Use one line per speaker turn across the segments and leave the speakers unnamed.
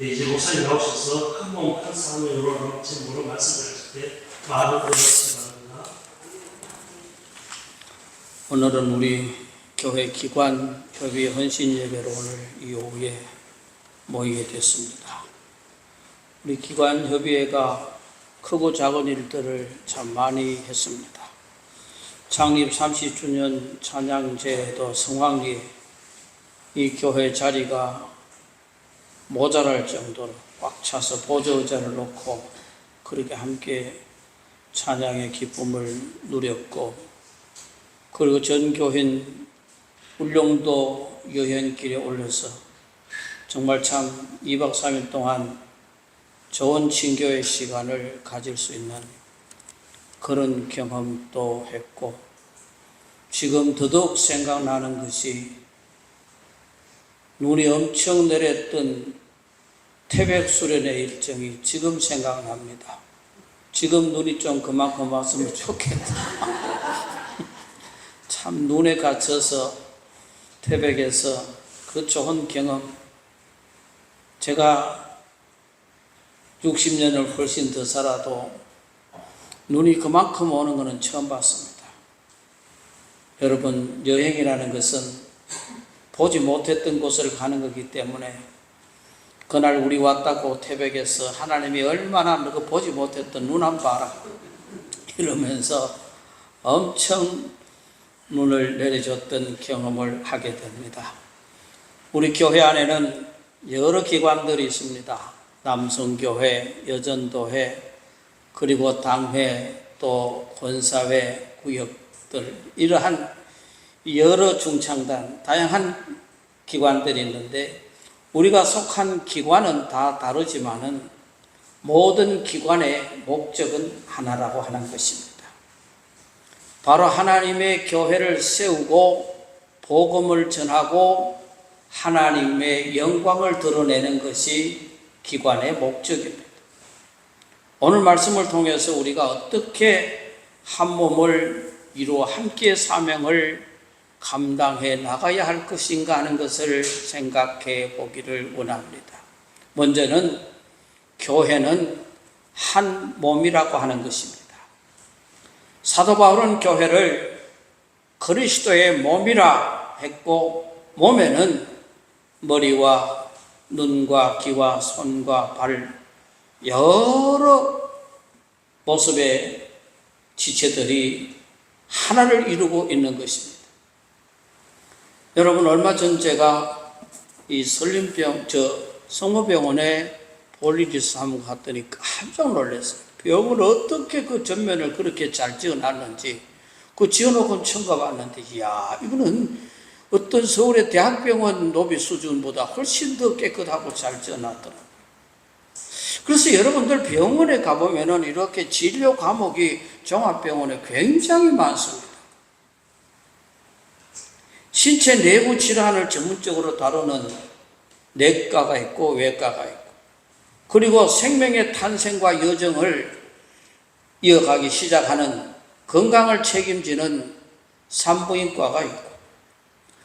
이제 목사님 나오셔서 큰 몸, 큰 사명으로 제목으로 말씀드렸을 때 말을 들어주시기 바랍니다.
오늘은 우리 교회 기관 협의 헌신 예배로 오늘 이 오후에 모이게 됐습니다. 우리 기관 협의회가 크고 작은 일들을 참 많이 했습니다. 창립 30주년 찬양제도 성황리에 이 교회 자리가 모자랄 정도로 꽉 차서 보조의자를 놓고 그렇게 함께 찬양의 기쁨을 누렸고, 그리고 전교인 울릉도 여행길에 올려서 정말 참 2박 3일 동안 좋은 친교의 시간을 가질 수 있는 그런 경험도 했고, 지금 더더욱 생각나는 것이 눈이 엄청 내렸던 태백 수련회 일정이 지금 생각납니다. 지금 눈이 좀 그만큼 왔으면 좋겠다. 참 눈에 갇혀서 태백에서 그 좋은 경험, 제가 60년을 훨씬 더 살아도 눈이 그만큼 오는 것은 처음 봤습니다. 여러분, 여행이라는 것은 보지 못했던 곳을 가는 거기 때문에 그날 우리 왔다고 태백에서 하나님이 얼마나 너가 보지 못했던 눈 한 봐라 이러면서 엄청 눈을 내려줬던 경험을 하게 됩니다. 우리 교회 안에는 여러 기관들이 있습니다. 남성교회, 여전도회, 그리고 당회, 또 권사회, 구역들, 이러한 여러 중창단, 다양한 기관들이 있는데 우리가 속한 기관은 다 다르지만은 모든 기관의 목적은 하나라고 하는 것입니다. 바로 하나님의 교회를 세우고 복음을 전하고 하나님의 영광을 드러내는 것이 기관의 목적입니다. 오늘 말씀을 통해서 우리가 어떻게 한 몸을 이루어 함께 사명을 감당해 나가야 할 것인가 하는 것을 생각해 보기를 원합니다. 먼저는 교회는 한 몸이라고 하는 것입니다. 사도 바울은 교회를 그리스도의 몸이라 했고, 몸에는 머리와 눈과 귀와 손과 발, 여러 모습의 지체들이 하나를 이루고 있는 것입니다. 여러분, 얼마 전 제가 이 성모병원에 볼 일이 있어서 한번 갔더니 깜짝 놀랐어요. 병을 어떻게 그 전면을 그렇게 잘 지어놨는지, 그 지어놓고 처음 가봤는데, 이야, 이거는 어떤 서울의 대학병원 노비 수준보다 훨씬 더 깨끗하고 잘 지어놨더라고요. 그래서 여러분들 병원에 가보면은 이렇게 진료 과목이 종합병원에 굉장히 많습니다. 신체 내부 질환을 전문적으로 다루는 내과가 있고 외과가 있고, 그리고 생명의 탄생과 여정을 이어가기 시작하는 건강을 책임지는 산부인과가 있고,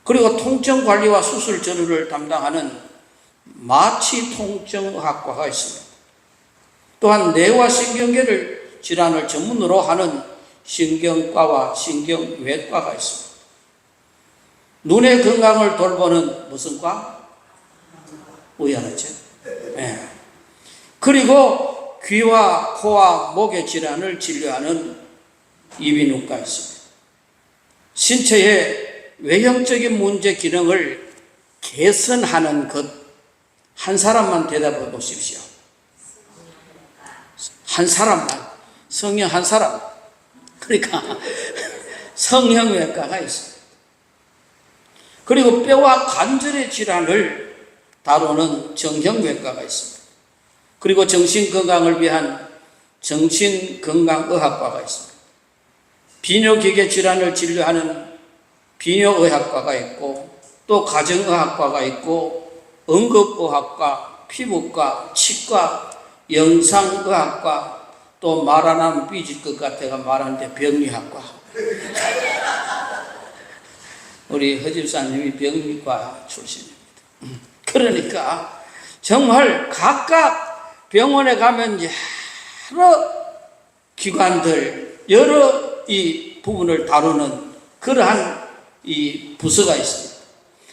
그리고 통증관리와 수술 전후를 담당하는 마취통증학과가 있습니다. 또한 뇌와 신경계를 질환을 전문으로 하는 신경과와 신경외과가 있습니다. 눈의 건강을 돌보는 무슨 과? 의학이죠. 네. 그리고 귀와 코와 목의 질환을 진료하는 이비인후과 있습니다. 신체의 외형적인 문제 기능을 개선하는 것, 한 사람만 대답해 보십시오. 한 사람만, 성형 한 사람. 그러니까 성형외과가 있습니다. 그리고 뼈와 관절의 질환을 다루는 정형외과가 있습니다. 그리고 정신건강을 위한 정신건강의학과가 있습니다. 비뇨기계 질환을 진료하는 비뇨의학과가 있고, 또 가정의학과가 있고, 응급의학과, 피부과, 치과, 영상의학과, 또 말 안 하면 삐질 것 같아가 말하는데 병리학과. 우리 허집사님이 병리과 출신입니다. 그러니까 정말 각각 병원에 가면 여러 기관들, 여러 이 부분을 다루는 그러한 이 부서가 있습니다.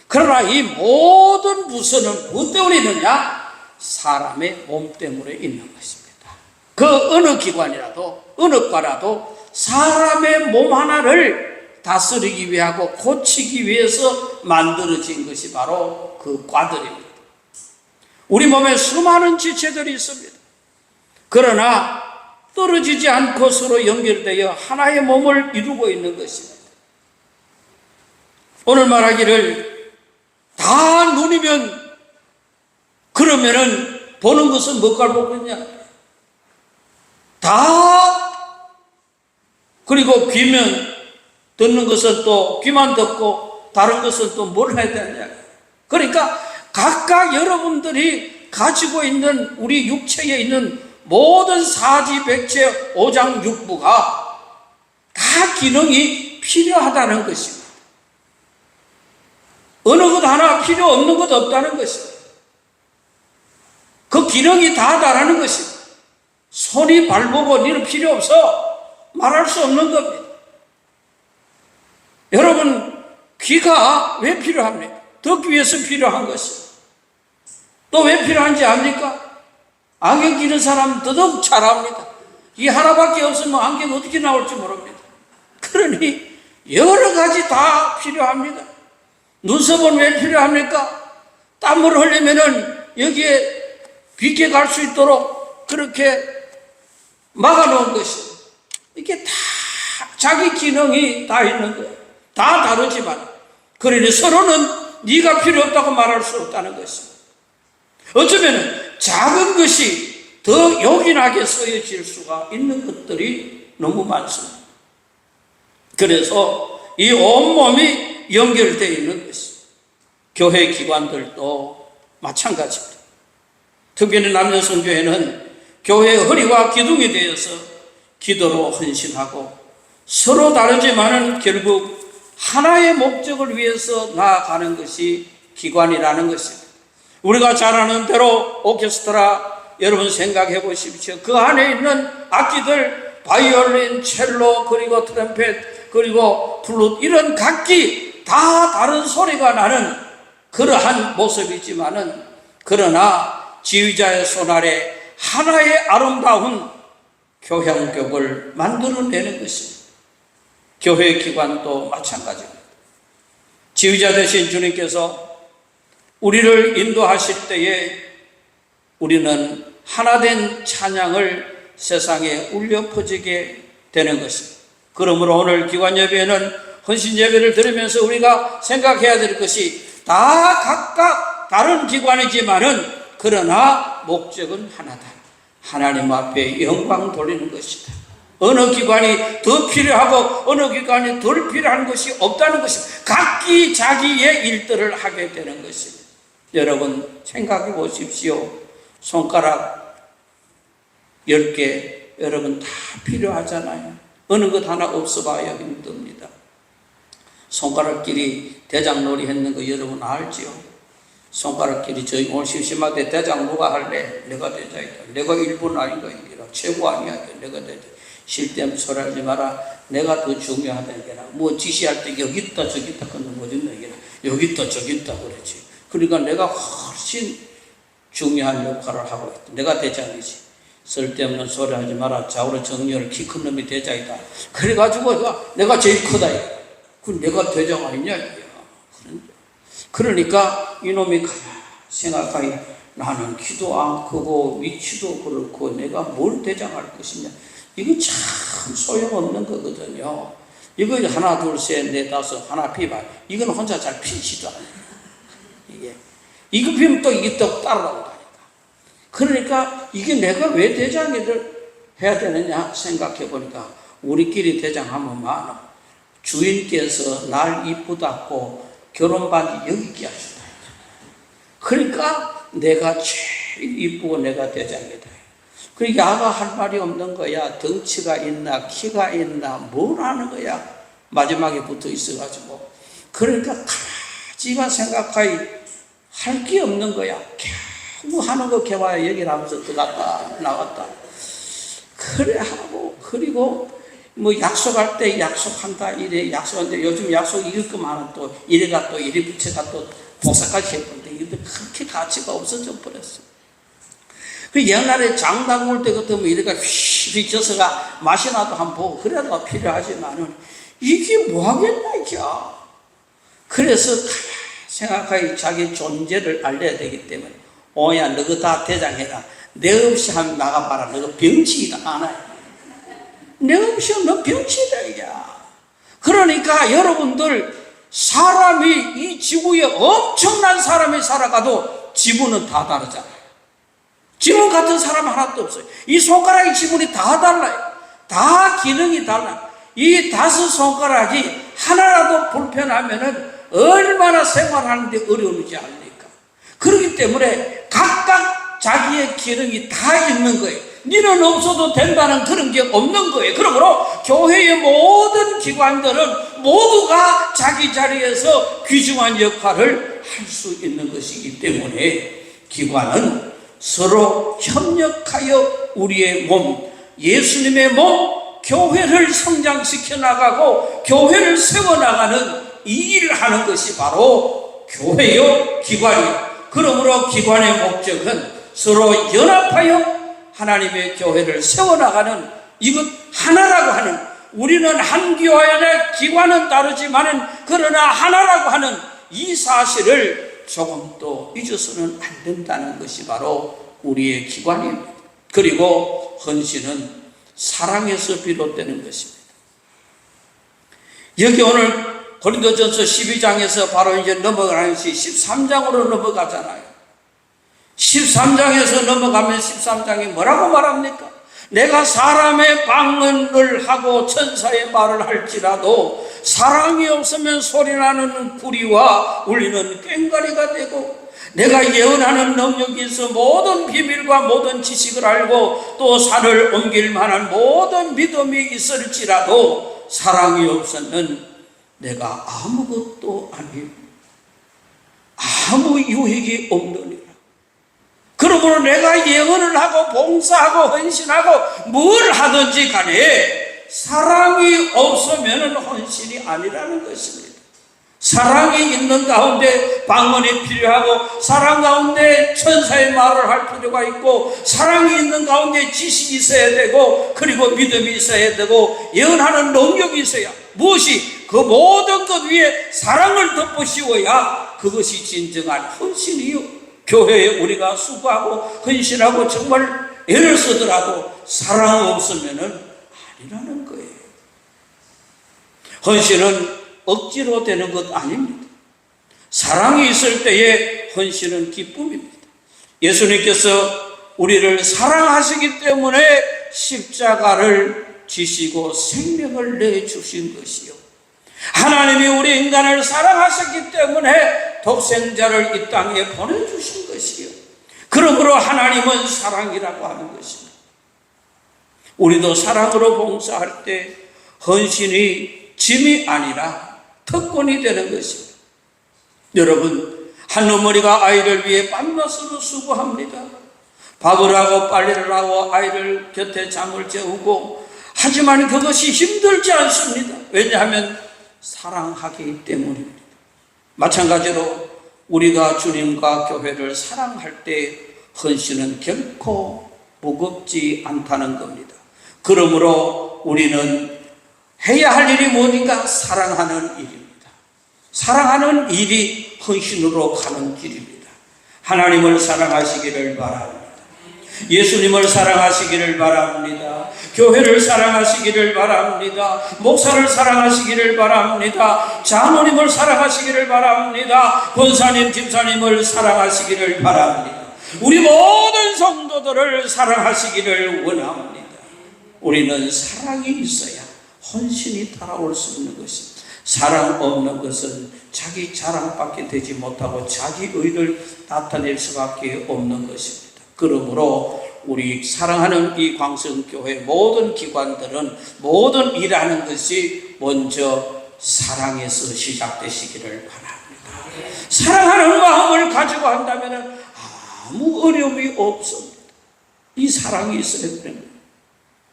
그러나 이 모든 부서는 무엇 때문에 있느냐? 사람의 몸 때문에 있는 것입니다. 그 어느 기관이라도, 어느 과라도 사람의 몸 하나를 다스리기 위하고 고치기 위해서 만들어진 것이 바로 그 과들입니다. 우리 몸에 수많은 지체들이 있습니다. 그러나 떨어지지 않고 서로 연결되어 하나의 몸을 이루고 있는 것입니다. 오늘 말하기를 다 눈이면 그러면은 보는 것은 뭐가 보겠냐? 다 그리고 귀면 듣는 것은 또 귀만 듣고 다른 것은 또 뭘 해야 되느냐? 그러니까 각각 여러분들이 가지고 있는 우리 육체에 있는 모든 사지, 백체, 오장, 육부가 다 기능이 필요하다는 것입니다. 어느 것 하나 필요 없는 것 없다는 것입니다. 그 기능이 다다라는 것입니다. 손이 발보고 니는 필요 없어 말할 수 없는 겁니다. 여러분 귀가 왜 필요합니까? 듣기 위해서 필요한 것입니다. 또 왜 필요한지 압니까? 안경 끼는 사람 더더욱 잘 압니다. 이 하나밖에 없으면 안경 어떻게 나올지 모릅니다. 그러니 여러 가지 다 필요합니다. 눈썹은 왜 필요합니까? 땀을 흘리면은 여기에 깊게 갈 수 있도록 그렇게 막아놓은 것입니다. 이게 다 자기 기능이 다 있는 거예요. 다 다르지만 그러니 서로는 네가 필요 없다고 말할 수 없다는 것입니다. 어쩌면 작은 것이 더 요긴하게 쓰여질 수가 있는 것들이 너무 많습니다. 그래서 이 온몸이 연결되어 있는 것입니다. 교회 기관들도 마찬가지입니다. 특별히 남녀성교회는 교회의 허리와 기둥이 되어서 기도로 헌신하고 서로 다르지만은 결국 하나의 목적을 위해서 나아가는 것이 기관이라는 것입니다. 우리가 잘 아는 대로 오케스트라 여러분 생각해 보십시오. 그 안에 있는 악기들 바이올린, 첼로, 그리고 트럼펫, 그리고 플룻 이런 각기 다 다른 소리가 나는 그러한 모습이지만은 그러나 지휘자의 손 아래 하나의 아름다운 교향곡을 만들어내는 것입니다. 교회 기관도 마찬가지입니다. 지휘자 되신 주님께서 우리를 인도하실 때에 우리는 하나된 찬양을 세상에 울려 퍼지게 되는 것입니다. 그러므로 오늘 기관 예배에는 헌신 예배를 드리면서 우리가 생각해야 될 것이 다 각각 다른 기관이지만은 그러나 목적은 하나다. 하나님 앞에 영광 돌리는 것이다. 어느 기관이 더 필요하고 어느 기관이 덜 필요한 것이 없다는 것입니다. 각기 자기의 일들을 하게 되는 것입니다. 여러분 생각해 보십시오. 손가락 10개 여러분 다 필요하잖아요. 어느 것 하나 없어봐야 힘듭니다. 손가락끼리 대장놀이 했는 거 여러분 알지요? 손가락끼리 저희 오늘 심심한데 대장 누가 할래? 내가 대장이다. 내가 1분 아닌가 이기라. 최고 아니야. 내가 대장. 실대면 소리하지 마라. 내가 더 중요하다 이게라. 뭐 지시할 때 여기 있다 저기 있다 그건 못 있나 이게라. 여기 있다 저기 있다 그러지. 그러니까 내가 훨씬 중요한 역할을 하고 있다. 내가 대장이지. 쓸데없는 소리 하지 마라. 좌우로 정렬 키 큰 놈이 대장이다. 그래가지고 내가 제일 크다. 그 내가 대장 아니냐 이게. 그러니까 이놈이 생각하기 나는 키도 안 크고 위치도 그렇고 내가 뭘 대장할 것이냐. 이거 참 소용없는 거거든요. 이거 하나 둘 셋 넷 다섯 하나 피봐. 이건 혼자 잘 피지도 않아요. 이거 피면 또 이게 또 따라온다니까. 그러니까 이게 내가 왜 대장을 해야 되느냐 생각해 보니까 우리끼리 대장하면 많아. 주인께서 날 이쁘다고 결혼 반지 여기 끼워준다. 그러니까 내가 제일 이쁘고 내가 대장이다. 그러니까 아가 할 말이 없는 거야. 덩치가 있나 키가 있나 뭘 하는 거야. 마지막에 붙어 있어가지고. 그러니까 가지가 생각하기 할 게 없는 거야. 뭐 하는 거 개와야 얘기를 하면서 들어갔다 나왔다. 그래 하고, 그리고 뭐 약속할 때 약속한다 이래 약속하는데 요즘 약속 이길 거만은 또 이래가 또 이래 부채가 또 복사까지 해버린데 이게 그렇게 가치가 없어져 버렸어. 그 옛날에 장담 올 때 같으면 이래가 휘휘 져서가 맛이 나도 한번 보고 그래도 필요하지만은 이게 뭐 하겠나 이게. 그래서 생각하기 자기 존재를 알려야 되기 때문에 오야 너가 다 대장해라. 내 없이 한번 나가봐라. 너가 병치이다 하나야. 내 없이 너 병치이다 이게. 그러니까 여러분들 사람이 이 지구에 엄청난 사람이 살아가도 지문은 다 다르잖아요. 지문 같은 사람 하나도 없어요. 이 손가락의 지문이 다 달라요. 다 기능이 달라요. 이 5 손가락이 하나라도 불편하면은 얼마나 생활하는데 어려운지 압니까? 그렇기 때문에 각각 자기의 기능이 다 있는 거예요. 니는 없어도 된다는 그런 게 없는 거예요. 그러므로 교회의 모든 기관들은 모두가 자기 자리에서 귀중한 역할을 할 수 있는 것이기 때문에 기관은 서로 협력하여 우리의 몸, 예수님의 몸, 교회를 성장시켜 나가고 교회를 세워나가는 이 일을 하는 것이 바로 교회요 기관이요. 그러므로 기관의 목적은 서로 연합하여 하나님의 교회를 세워나가는 이것 하나라고 하는, 우리는 한 교회나 기관은 다르지만은 그러나 하나라고 하는 이 사실을 조금도 잊어서는 안 된다는 것이 바로 우리의 기관입니다. 그리고 헌신은 사랑에서 비롯되는 것입니다. 여기 오늘 고린도전서 12장에서 바로 이제 넘어가는 것이 13장으로 넘어가잖아요. 13장에서 넘어가면 13장이 뭐라고 말합니까? 내가 사람의 방언을 하고 천사의 말을 할지라도 사랑이 없으면 소리나는 구리와 울리는 꽹과리가 되고, 내가 예언하는 능력이 있어 모든 비밀과 모든 지식을 알고 또 산을 옮길 만한 모든 믿음이 있을지라도 사랑이 없으면 내가 아무것도 아니요 아무 유익이 없느니라. 그러므로 내가 예언을 하고 봉사하고 헌신하고 뭘 하든지 간에 사랑이 없으면 헌신이 아니라는 것입니다. 사랑이 있는 가운데 방언이 필요하고, 사랑 가운데 천사의 말을 할 필요가 있고, 사랑이 있는 가운데 지식이 있어야 되고, 그리고 믿음이 있어야 되고, 예언하는 능력이 있어야, 무엇이 그 모든 것 위에 사랑을 덮어 씌워야 그것이 진정한 헌신이요. 교회에 우리가 수고하고 헌신하고 정말 애를 쓰더라도 사랑 없으면은 아니라는 거예요. 헌신은 억지로 되는 것 아닙니다. 사랑이 있을 때에 헌신은 기쁨입니다. 예수님께서 우리를 사랑하시기 때문에 십자가를 지시고 생명을 내주신 것이요, 하나님이 우리 인간을 사랑하셨기 때문에 독생자를 이 땅에 보내주신 것이요, 그러므로 하나님은 사랑이라고 하는 것입니다. 우리도 사랑으로 봉사할 때 헌신이 짐이 아니라 특권이 되는 것입니다. 여러분, 한 어머니가 아이를 위해 밤낮으로 수고합니다. 밥을 하고 빨래를 하고 아이를 곁에 잠을 재우고, 하지만 그것이 힘들지 않습니다. 왜냐하면 사랑하기 때문입니다. 마찬가지로 우리가 주님과 교회를 사랑할 때 헌신은 결코 무겁지 않다는 겁니다. 그러므로 우리는 해야 할 일이 뭐니까? 사랑하는 일입니다. 사랑하는 일이 헌신으로 가는 길입니다. 하나님을 사랑하시기를 바랍니다. 예수님을 사랑하시기를 바랍니다. 교회를 사랑하시기를 바랍니다. 목사를 사랑하시기를 바랍니다. 장로님을 사랑하시기를 바랍니다. 권사님, 집사님을 사랑하시기를 바랍니다. 우리 모든 성도들을 사랑하시기를 원합니다. 우리는 사랑이 있어야 헌신이 따라올 수 있는 것입니다. 사랑 없는 것은 자기 자랑밖에 되지 못하고 자기 의를 나타낼 수밖에 없는 것입니다. 그러므로 우리 사랑하는 이 광성교회 모든 기관들은 모든 일하는 것이 먼저 사랑에서 시작되시기를 바랍니다. 사랑하는 마음을 가지고 한다면 아무 어려움이 없습니다. 이 사랑이 있어야 되는 거예요.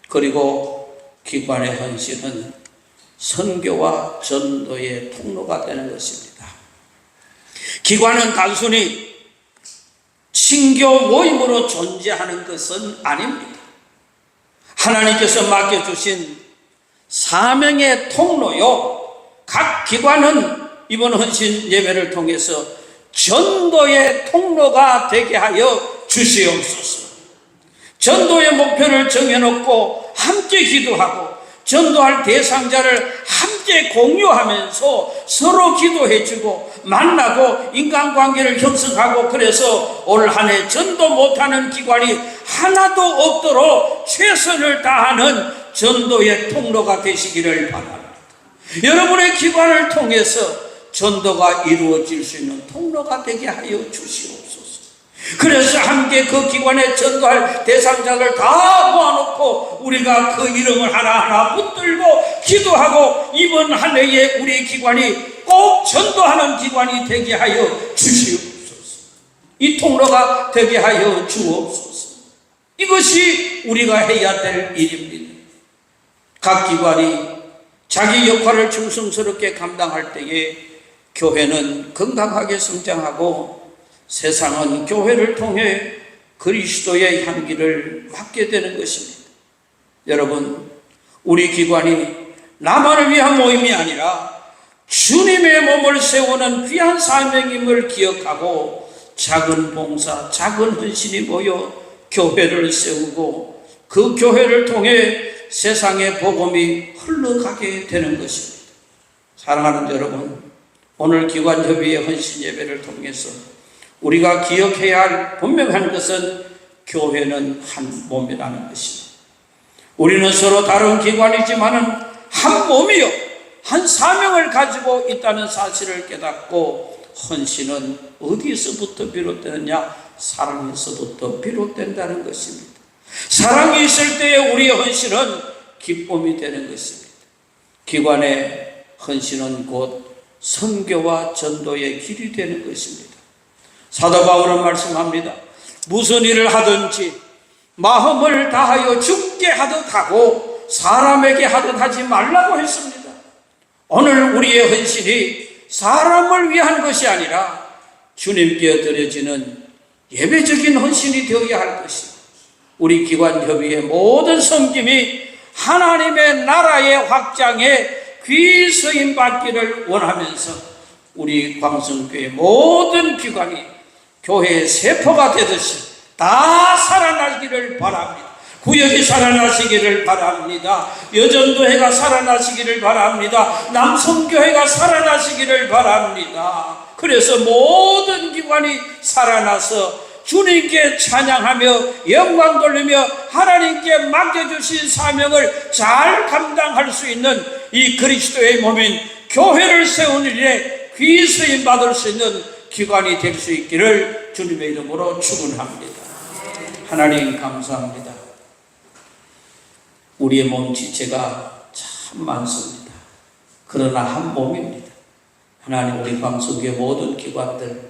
그리고 기관의 헌신은 선교와 전도의 통로가 되는 것입니다. 기관은 단순히 친교 모임으로 존재하는 것은 아닙니다. 하나님께서 맡겨주신 사명의 통로요. 각 기관은 이번 헌신 예배를 통해서 전도의 통로가 되게 하여 주시옵소서. 전도의 목표를 정해놓고 함께 기도하고 전도할 대상자를 함께 공유하면서 서로 기도해주고 만나고 인간관계를 형성하고, 그래서 올 한 해 전도 못하는 기관이 하나도 없도록 최선을 다하는 전도의 통로가 되시기를 바랍니다. 여러분의 기관을 통해서 전도가 이루어질 수 있는 통로가 되게 하여 주시옵소서. 그래서 함께 그 기관에 전도할 대상자를 다 모아놓고 우리가 그 이름을 하나하나 붙들고 기도하고 이번 한 해에 우리 기관이 꼭 전도하는 기관이 되게 하여 주시옵소서. 이 통로가 되게 하여 주옵소서. 이것이 우리가 해야 될 일입니다. 각 기관이 자기 역할을 충성스럽게 감당할 때에 교회는 건강하게 성장하고 세상은 교회를 통해 그리스도의 향기를 맡게 되는 것입니다. 여러분, 우리 기관이 나만을 위한 모임이 아니라 주님의 몸을 세우는 귀한 사명임을 기억하고 작은 봉사, 작은 헌신이 모여 교회를 세우고 그 교회를 통해 세상의 복음이 흘러가게 되는 것입니다. 사랑하는 여러분, 오늘 기관협의회 헌신 예배를 통해서 우리가 기억해야 할 분명한 것은 교회는 한 몸이라는 것입니다. 우리는 서로 다른 기관이지만은 한 몸이요, 한 사명을 가지고 있다는 사실을 깨닫고 헌신은 어디서부터 비롯되느냐? 사랑에서부터 비롯된다는 것입니다. 사랑이 있을 때에 우리의 헌신은 기쁨이 되는 것입니다. 기관의 헌신은 곧 선교와 전도의 길이 되는 것입니다. 사도 바울은 말씀합니다. 무슨 일을 하든지 마음을 다하여 주께 하듯 하고 사람에게 하듯 하지 말라고 했습니다. 오늘 우리의 헌신이 사람을 위한 것이 아니라 주님께 드려지는 예배적인 헌신이 되어야 할 것입니다. 우리 기관협의회 모든 섬김이 하나님의 나라의 확장에 귀 서임 받기를 원하면서 우리 광성교회 모든 기관이 교회의 세포가 되듯이 다 살아나기를 바랍니다. 구역이 살아나시기를 바랍니다. 여전도회가 살아나시기를 바랍니다. 남성교회가 살아나시기를 바랍니다. 그래서 모든 기관이 살아나서 주님께 찬양하며 영광 돌리며 하나님께 맡겨주신 사명을 잘 감당할 수 있는 이 그리스도의 몸인 교회를 세우는 일에 귀 쓰임 받을 수 있는 기관이 될 수 있기를 주님의 이름으로 축원합니다. 하나님 감사합니다. 우리의 몸 지체가 참 많습니다. 그러나 한 몸입니다. 하나님, 우리 광성교회 모든 기관들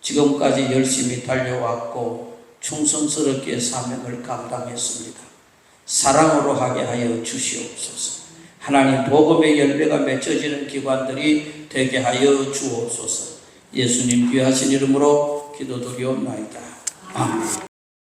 지금까지 열심히 달려왔고 충성스럽게 사명을 감당했습니다. 사랑으로 하게 하여 주시옵소서. 하나님, 복음의 열매가 맺혀지는 기관들이 되게 하여 주옵소서. 예수님 귀하신 이름으로 기도드리옵나이다. 아멘.